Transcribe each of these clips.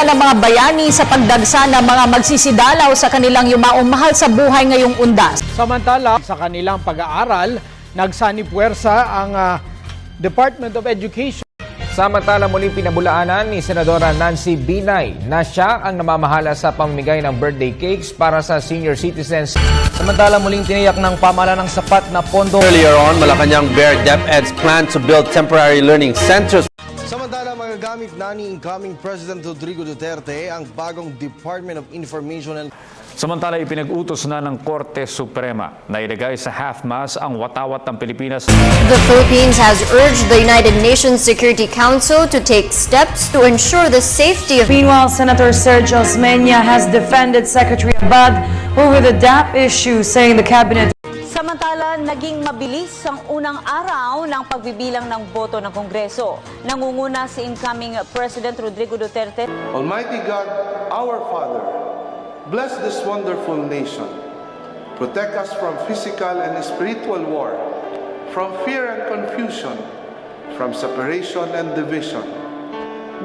ng mga bayani sa pagdagsa ng mga magsisidalaw sa kanilang yumaong mahal sa buhay ngayong undas. Samantala, sa kanilang pag-aaral, nagsanipuwersa ang Department of Education. Samantala muling pinabulaanan ni Senadora Nancy Binay na siya ang namamahala sa pamimigay ng birthday cakes para sa senior citizens. Samantala muling tiniyak ng pamahalaan ng sapat na pondo. Earlier on, Malacanang Bear DepEd's plan to build temporary learning centers. Samantala, magagamit na ni incoming President Rodrigo Duterte ang bagong Department of Information and Samantala, ipinag-utos na ng Korte Suprema na ilagay sa half-mast ang watawat ng Pilipinas. The Philippines has urged the United Nations Security Council to take steps to ensure the safety of... Meanwhile, Senator Sergio Osmeña has defended Secretary Abad over the DAP issue, saying the cabinet... Samantala, naging mabilis ang unang araw ng pagbibilang ng boto ng Kongreso. Nangunguna si incoming President Rodrigo Duterte. Almighty God, our Father, bless this wonderful nation. Protect us from physical and spiritual war, from fear and confusion, from separation and division.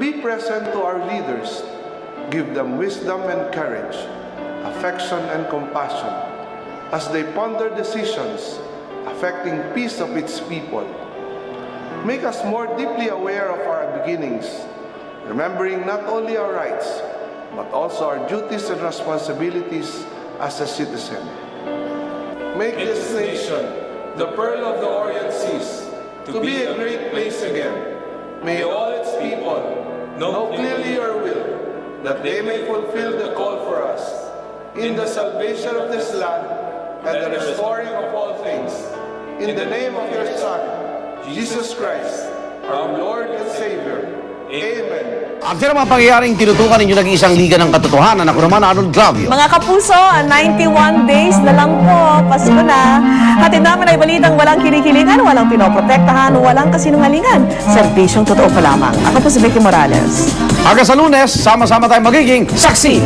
Be present to our leaders. Give them wisdom and courage, affection and compassion, as they ponder decisions affecting peace of its people. Make us more deeply aware of our beginnings, remembering not only our rights, but also our duties and responsibilities as a citizen. Make this nation, the pearl of the Orient Seas, to be a great place again. May all its people know clearly your will, that they may fulfill the call for us in the salvation of this land and the restoring of all things. In the name of your Son, Jesus Christ, our Lord and Savior. Amen. Ang sino mga pangyayaring tinutukan ninyo nag-iisang liga ng katotohanan? Ako naman, Arnold Glavio. Mga kapuso, 91 days na lang po, Pasko na. Hatid namin ay balitang walang kinikilingan, walang pinoprotektahan, walang kasinungalingan. Serbisyong totoo pa lamang. Ako po si Vicky Morales. Hanggang sa Lunes, sama-sama tayo magiging saksi.